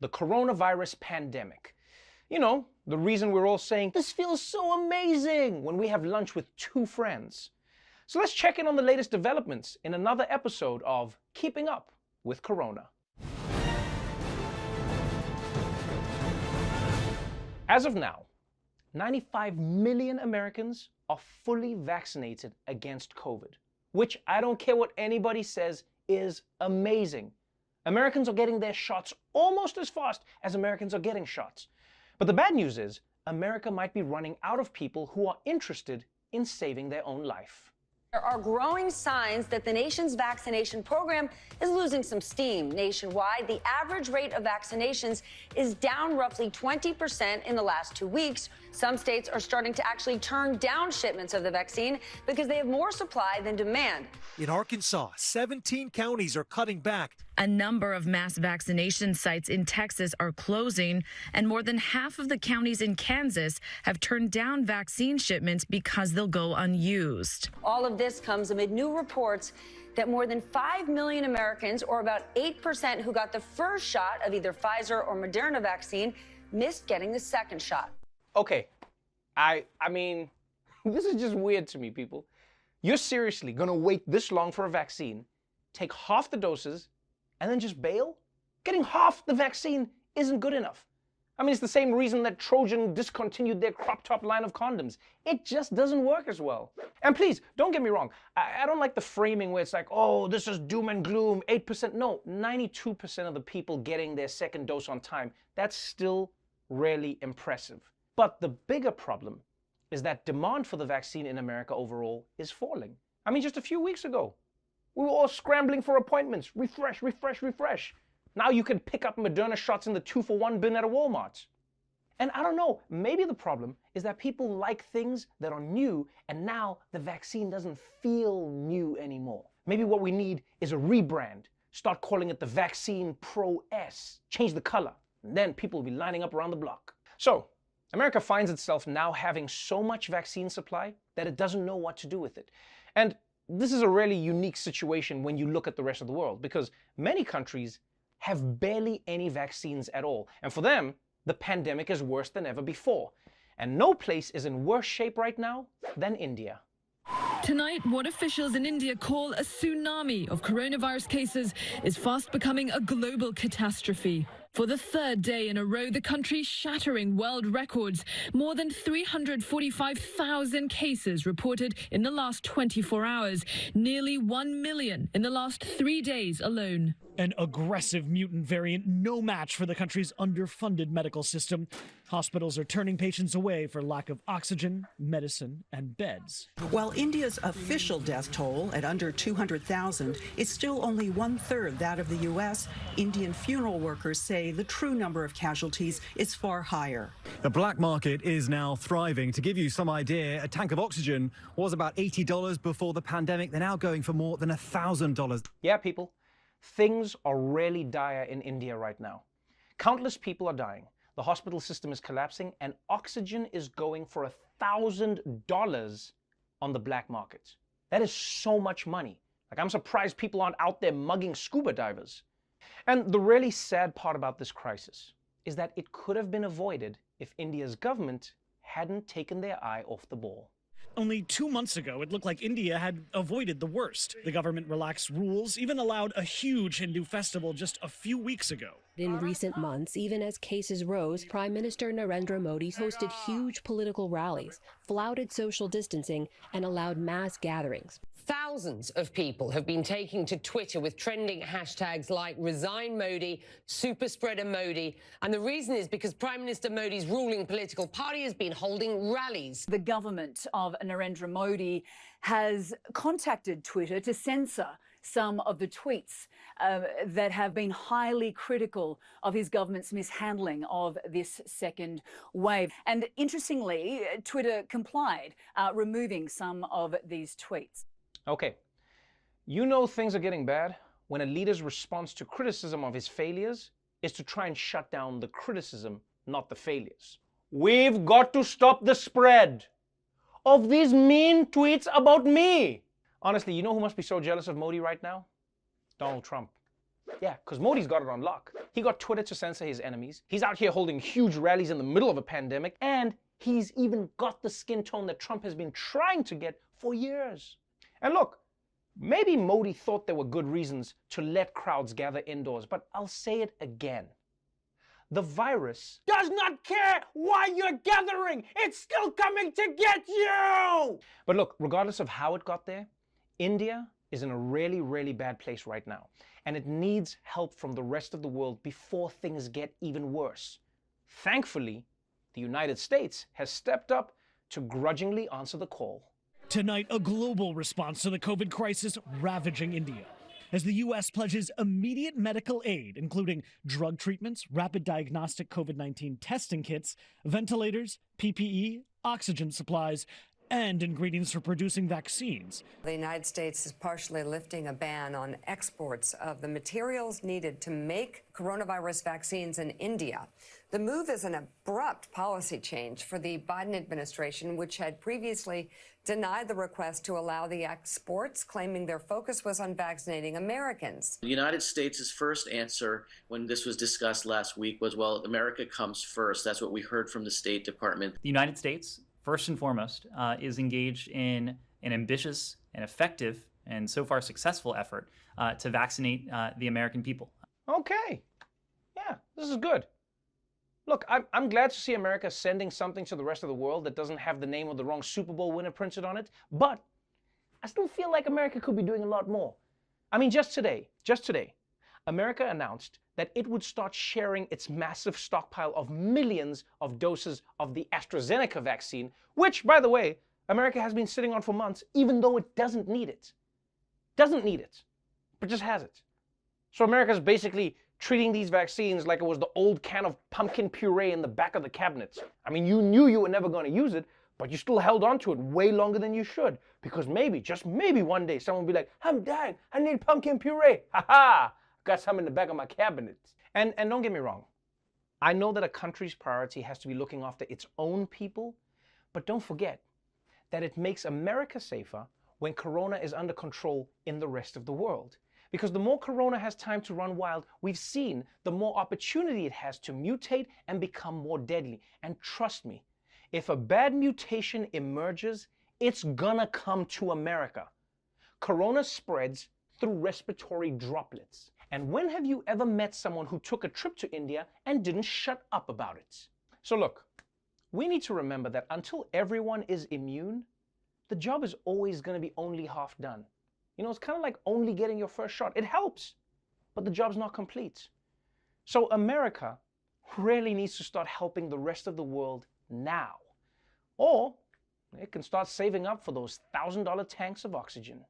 the coronavirus pandemic. You know, the reason we're all saying, this feels so amazing when we have lunch with two friends. So let's check in on the latest developments in another episode of Keeping Up with Corona. As of now, 95 million Americans are fully vaccinated against COVID, which I don't care what anybody says is amazing. Americans are getting their shots almost as fast as Americans are getting shots. But the bad news is, America might be running out of people who are interested in saving their own life. There are growing signs that the nation's vaccination program is losing some steam. Nationwide, the average rate of vaccinations is down roughly 20% in the last 2 weeks. Some states are starting to actually turn down shipments of the vaccine because they have more supply than demand. In Arkansas, 17 counties are cutting back. A number of mass vaccination sites in Texas are closing, and more than half of the counties in Kansas have turned down vaccine shipments because they'll go unused. All of this comes amid new reports that more than 5 million Americans, or about 8% who got the first shot of either Pfizer or Moderna vaccine, missed getting the second shot. Okay, I mean, this is just weird to me, people. You're seriously gonna wait this long for a vaccine, take half the doses, and then just bail? Getting half the vaccine isn't good enough. I mean, it's the same reason that Trojan discontinued their crop top line of condoms. It just doesn't work as well. And please, don't get me wrong. I don't like the framing where it's like, oh, this is doom and gloom, 8%. No, 92% of the people getting their second dose on time. That's still really impressive. But the bigger problem is that demand for the vaccine in America overall is falling. I mean, just a few weeks ago, we were all scrambling for appointments. Refresh, refresh, refresh. Now you can pick up Moderna shots in the 2-for-1 bin at a Walmart. And I don't know, maybe the problem is that people like things that are new, and now the vaccine doesn't feel new anymore. Maybe what we need is a rebrand. Start calling it the Vaccine Pro S. Change the color, and then people will be lining up around the block. So, America finds itself now having so much vaccine supply that it doesn't know what to do with it. And this is a really unique situation when you look at the rest of the world, because many countries have barely any vaccines at all. And for them, the pandemic is worse than ever before. And no place is in worse shape right now than India. Tonight, what officials in India call a tsunami of coronavirus cases is fast becoming a global catastrophe. For the third day in a row, the country shattering world records. More than 345,000 cases reported in the last 24 hours. Nearly 1 million in the last 3 days alone. An aggressive mutant variant, no match for the country's underfunded medical system. Hospitals are turning patients away for lack of oxygen, medicine, and beds. While India's official death toll at under 200,000 is still only 1/3 that of the U.S., Indian funeral workers say the true number of casualties is far higher. The black market is now thriving. To give you some idea, a tank of oxygen was about $80 before the pandemic. They're now going for more than $1,000. Yeah, people. Things are really dire in India right now. Countless people are dying. The hospital system is collapsing, and oxygen is going for $1,000 on the black market. That is so much money. Like, I'm surprised people aren't out there mugging scuba divers. And the really sad part about this crisis is that it could have been avoided if India's government hadn't taken their eye off the ball. Only 2 months ago, it looked like India had avoided the worst. The government relaxed rules, even allowed a huge Hindu festival just a few weeks ago. In recent months, even as cases rose, Prime Minister Narendra Modi hosted huge political rallies, flouted social distancing, and allowed mass gatherings. Thousands of people have been taking to Twitter with trending hashtags like Resign Modi, Super Spreader Modi. And the reason is because Prime Minister Modi's ruling political party has been holding rallies. The government of Narendra Modi has contacted Twitter to censor some of the tweets that have been highly critical of his government's mishandling of this second wave. And interestingly, Twitter complied, removing some of these tweets. Okay, you know things are getting bad when a leader's response to criticism of his failures is to try and shut down the criticism, not the failures. We've got to stop the spread of these mean tweets about me. Honestly, you know who must be so jealous of Modi right now? Donald Trump. Yeah, because Modi's got it on lock. He got Twitter to censor his enemies. He's out here holding huge rallies in the middle of a pandemic. And he's even got the skin tone that Trump has been trying to get for years. And look, maybe Modi thought there were good reasons to let crowds gather indoors, but I'll say it again. The virus does not care why you're gathering. It's still coming to get you. But look, regardless of how it got there, India is in a really, really bad place right now. And it needs help from the rest of the world before things get even worse. Thankfully, the United States has stepped up to grudgingly answer the call. Tonight, a global response to the COVID crisis ravaging India, as the U.S. pledges immediate medical aid, including drug treatments, rapid diagnostic COVID-19 testing kits, ventilators, PPE, oxygen supplies, and ingredients for producing vaccines. The United States is partially lifting a ban on exports of the materials needed to make coronavirus vaccines in India. The move is an abrupt policy change for the Biden administration, which had previously denied the request to allow the exports, claiming their focus was on vaccinating Americans. The United States' first answer when this was discussed last week was, well, America comes first. That's what we heard from the State Department. The United States, first and foremost, is engaged in an ambitious and effective and so far successful effort to vaccinate the American people. Okay. Yeah, this is good. Look, I'm glad to see America sending something to the rest of the world that doesn't have the name of the wrong Super Bowl winner printed on it, but I still feel like America could be doing a lot more. I mean, just today, America announced that it would start sharing its massive stockpile of millions of doses of the AstraZeneca vaccine, which, by the way, America has been sitting on for months, even though it doesn't need it. Doesn't need it, but just has it. So America's basically treating these vaccines like it was the old can of pumpkin puree in the back of the cabinet. I mean, you knew you were never going to use it, but you still held on to it way longer than you should, because maybe, just maybe one day, someone will be like, I'm dying, I need pumpkin puree. Ha ha! Got some in the back of my cabinet. And don't get me wrong, I know that a country's priority has to be looking after its own people, but don't forget that it makes America safer when Corona is under control in the rest of the world. Because the more Corona has time to run wild, we've seen the more opportunity it has to mutate and become more deadly. And trust me, if a bad mutation emerges, it's gonna come to America. Corona spreads through respiratory droplets. And when have you ever met someone who took a trip to India and didn't shut up about it? So look, we need to remember that until everyone is immune, the job is always gonna be only half done. You know, it's kind of like only getting your first shot. It helps, but the job's not complete. So America really needs to start helping the rest of the world now. Or it can start saving up for those $1,000 tanks of oxygen.